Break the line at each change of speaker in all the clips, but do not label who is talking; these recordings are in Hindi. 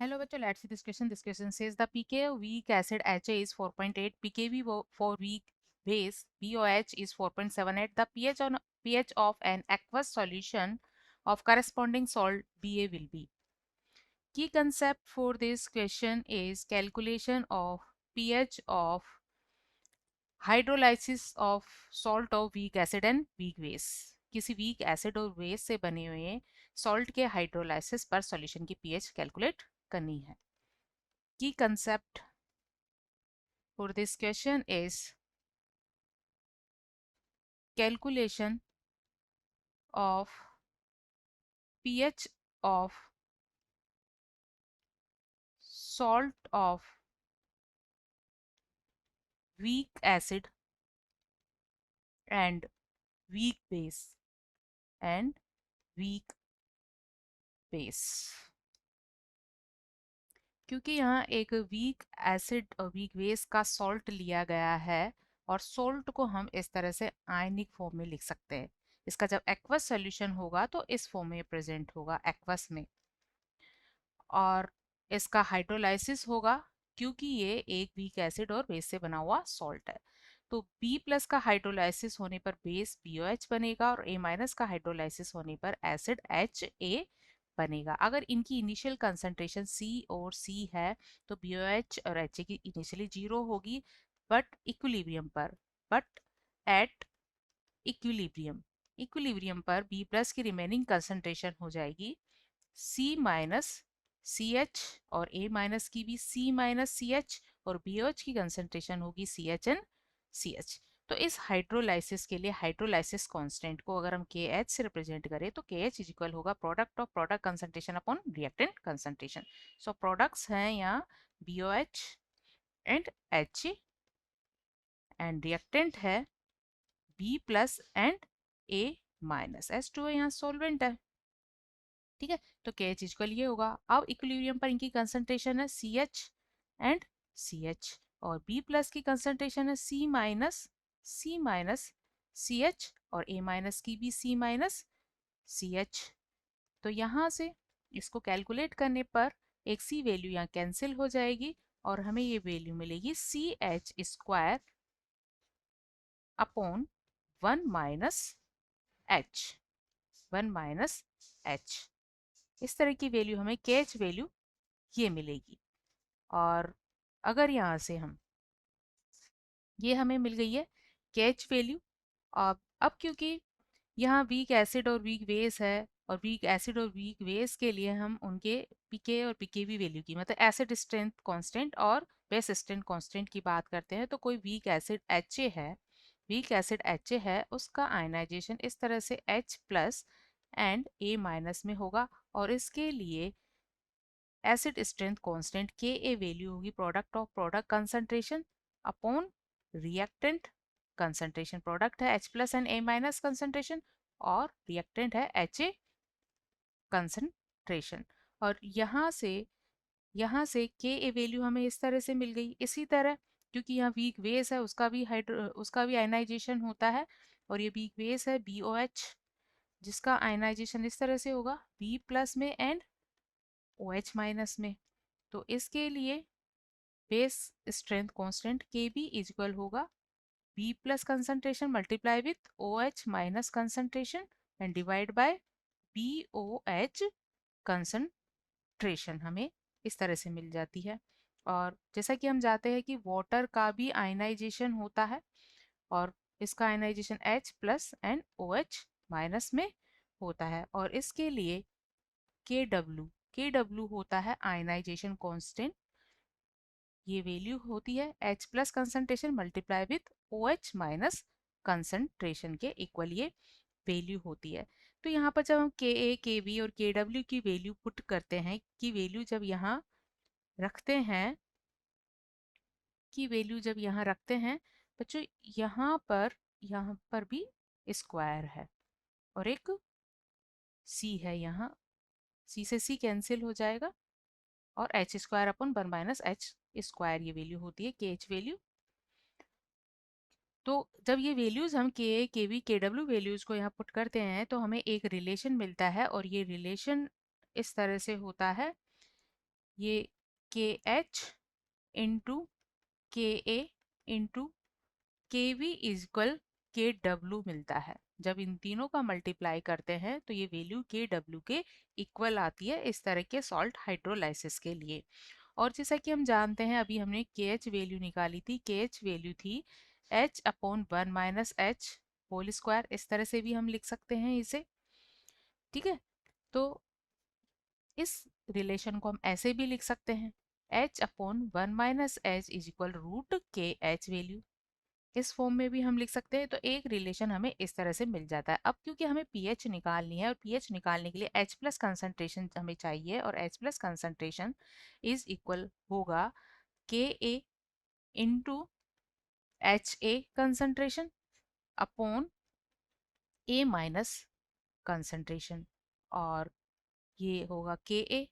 Hello, bachcho. Let's see this question. This question says the pK of weak acid HA is 4.8, pKb for weak base BOH is 4.78. The pH of an aqueous solution of corresponding salt BA will be. Key concept for this question is calculation of pH of hydrolysis of salt of weak acid and weak base. किसी वीक एसिड और बेस से बने हुए सॉल्ट के हाइड्रोलाइसिस पर सॉल्यूशन की पीएच कैलकुलेट करनी है. Key concept for this question is calculation of pH of salt of weak acid and weak base and weak base. क्योंकि यहाँ एक वीक एसिड और वीक बेस का सॉल्ट लिया गया है और सॉल्ट को हम इस तरह से आयनिक फॉर्म में लिख सकते हैं. इसका जब एक्वस सॉल्यूशन होगा तो इस फॉर्म में प्रेजेंट होगा एक्वस में, और इसका हाइड्रोलाइसिस होगा क्योंकि ये एक वीक एसिड और बेस से बना हुआ सॉल्ट है. तो B प्लस का हाइड्रोलाइसिस होने पर बेस BOH बनेगा और A माइनस का हाइड्रोलाइसिस होने पर एसिड HA बनेगा. अगर इनकी इनिशियल कंसंट्रेशन C और C है तो BOH और HA की इनिशियली जीरो होगी बट एट इक्विलिब्रियम पर B प्लस की रिमेनिंग कंसंट्रेशन हो जाएगी C माइनस CH और A माइनस की भी C माइनस CH और BOH की कंसंट्रेशन होगी CH एंड CH. तो इस हाइड्रोलाइसिस के लिए हाइड्रोलाइसिस कांस्टेंट को अगर हम KH से रिप्रेजेंट करें तो KH इज इक्वल होगा product of product concentration upon reactant concentration. So products हैं यहाँ BOH and HA and reactant है B plus and A minus. H2O यहाँ सॉल्वेंट है. ठीक है, तो KH इक्वल ये होगा. अब इक्विलिब्रियम पर इनकी कंसंट्रेशन है CH एंड CH और B प्लस की कंसंट्रेशन है C माइनस CH और A माइनस की भी C माइनस CH. तो यहाँ से इसको कैलकुलेट करने पर एक C वैल्यू यहाँ कैंसिल हो जाएगी और हमें ये वैल्यू मिलेगी CH square upon 1 minus H. इस तरह की वैल्यू हमें KH वैल्यू ये मिलेगी. और अगर यहाँ से हम ये हमें मिल गई है KH वैल्यू. अब क्योंकि यहाँ वीक एसिड और वीक बेस है और वीक एसिड और वीक बेस के लिए हम उनके पीके और पीकेबी वैल्यू की मतलब एसिड स्ट्रेंथ कांस्टेंट और बेस स्ट्रेंथ कांस्टेंट की बात करते हैं. तो कोई वीक एसिड HA है उसका आयनाइजेशन इस तरह से H plus and A minus में होगा और इसके लिए acid strength constant Ka value होगी product of product concentration upon reactant concentration. Product है H plus and A minus concentration और रिएक्टेंट है HA कंसंट्रेशन. और यहाँ से Ka वैल्यू हमें इस तरह से मिल गई. इसी तरह क्योंकि यहाँ वीक बेस है उसका भी आयनाइजेशन होता है और ये वीक बेस है BOH जिसका आयनाइजेशन इस तरह से होगा B प्लस में एंड OH माइनस में. तो इसके लिए base strength constant Kb is equal होगा B plus concentration multiply with OH minus concentration and divide by BOH concentration. हमें इस तरह से मिल जाती है. और जैसा कि हम जानते हैं कि वाटर का भी आयनाइजेशन होता है और इसका ionization H plus and OH minus में होता है और इसके लिए KW होता है आयनाइजेशन कांस्टेंट. ये वैल्यू होती है H plus concentration multiply with OH minus concentration के इक्वल ये वैल्यू होती है. तो यहाँ पर जब हम Ka, Kb और Kw की वैल्यू पुट करते हैं की वैल्यू जब यहाँ रखते हैं बच्चों यहाँ पर भी स्क्वायर है और एक C है. यहाँ C से C कैंसिल हो जाएगा और H square upon 1 minus H square ये वैल्यू होती है KH वैल्यू. तो जब ये वैल्यूज हम Ka, Kb, Kw वैल्यूज को यहाँ पुट करते हैं तो हमें एक रिलेशन मिलता है और ये रिलेशन इस तरह से होता है ये KH into KA into KV is equal KW मिलता है। जब इन तीनों का मल्टीप्लाई करते हैं तो ये वैल्यू KW के इक्वल आती है इस तरह के सॉल्ट हाइड्रोलाइसिस के लिए। और जैसा कि हम जानते हैं अभी हमने KH वैल्यू निकाली थी, KH वैल्यू थी H upon 1 minus H whole square, इस तरह से भी हम लिख सकते हैं इसे। ठीक है, तो इस रिलेशन को हम ऐसे भी लिख सकते हैं, H upon 1 minus H is equal root KH value. इस फॉर्म में भी हम लिख सकते हैं। तो एक रिलेशन हमें इस तरह से मिल जाता है। अब क्योंकि हमें पीएच निकालनी है और पीएच निकालने के लिए H प्लस कंसंट्रेशन हमें चाहिए और H plus concentration is equal होगा K A into H A concentration upon A minus concentration, और ये होगा के ए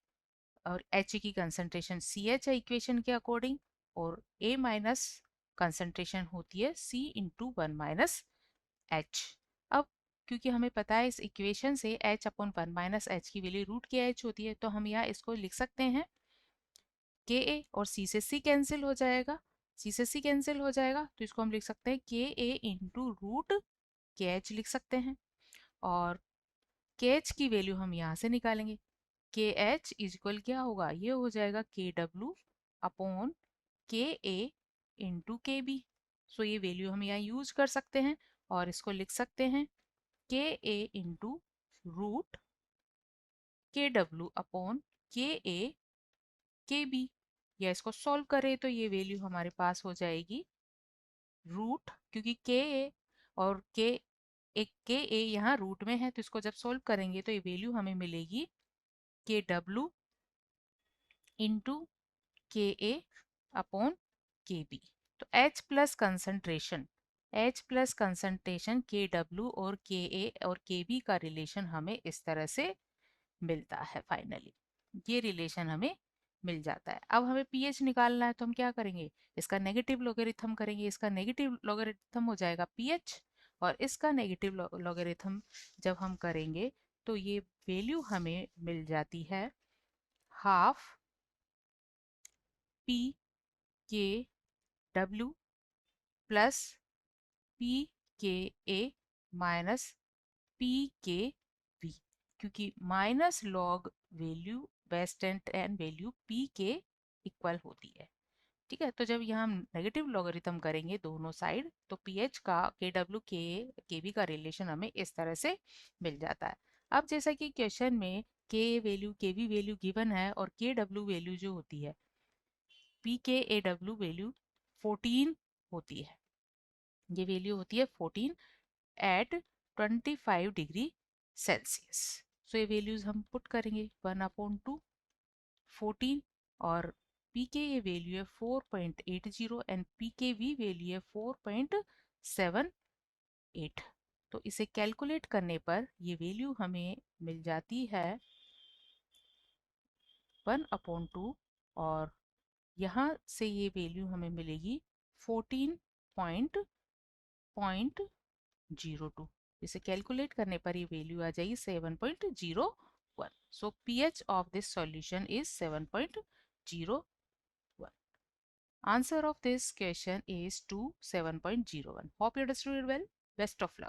और एच की कंसंट्रेशन सी एच है इक्वेशन के अकॉर्डिंग, और ए माइनस कंसंट्रेशन होती है सी इंटू 1 माइनस एच। अब क्योंकि हमें पता है इस इक्वेशन से एच अपॉन 1 माइनस एच की वैल्यू रूट के एच होती है, तो हम यहाँ इसको लिख सकते हैं के ए, और सी से सी कैंसिल हो जाएगा, सी से सी कैंसिल हो जाएगा, तो इसको हम लिख सकते हैं के ए इंटू रूट के एच लिख सकते हैं। और के एच की वैल्यू हम यहाँ से निकालेंगे, के एच इज इक्वल क्या होगा, ये हो जाएगा के डब्ल्यू अपॉन के ए इंटू के बी। सो ये वैल्यू हम यहाँ यूज कर सकते हैं और इसको लिख सकते हैं के ए इंटू रूट के डब्ल्यू अपॉन के ए के बी, या इसको सॉल्व करें तो ये वैल्यू हमारे पास हो जाएगी रूट, क्योंकि के ए और के एक के ए यहाँ रूट में है, तो इसको जब सॉल्व करेंगे तो ये वैल्यू हमें मिलेगी के डब्ल्यू इंटू के ए अपॉन के बी। तो H plus concentration, H plus concentration के डब्ल्यू और के ए और के बी का रिलेशन हमें इस तरह से मिलता है। फाइनली ये रिलेशन हमें मिल जाता है। अब हमें पीएच निकालना है तो हम क्या करेंगे, इसका नेगेटिव लॉगरिथम करेंगे, इसका नेगेटिव लॉगरिथम हो जाएगा पीएच, और इसका नेगेटिव लॉगरिथम जब हम करेंगे तो ये वैल्यू हमें मिल जाती है हाफ पी के डब्ल्यू प्लस पी के ए माइनस पी के वी, क्योंकि minus log value best and value P के इक्वल होती है। ठीक है, तो जब यहाँ हम नेगेटिव लॉगरिथम करेंगे दोनों साइड तो पीएच का के डब्ल्यू के बी का रिलेशन हमें इस तरह से मिल जाता है। अब जैसा कि क्वेश्चन में के वैल्यू के वी वैल्यू गिवन है और के डब्ल्यू वैल्यू जो होती है पी के ए डब्ल्यू वैल्यू 14 होती है, ये वैल्यू होती है 14 एट 25 डिग्री सेल्सियस। सो ये वैल्यूज हम पुट करेंगे 1/2 14, और पी के ये वैल्यू है 4.80 एंड पी के वी वैल्यू है 4.78। तो इसे कैलकुलेट करने पर ये वैल्यू हमें मिल जाती है 1/2, और यहाँ से ये वैल्यू हमें मिलेगी 14.02। इसे कैलकुलेट करने पर ये वैल्यू आ जाएगी 7.01। सो pH of this solution is 7.01. Answer of this question is to 7.01. Hope you understood it well. Best of luck.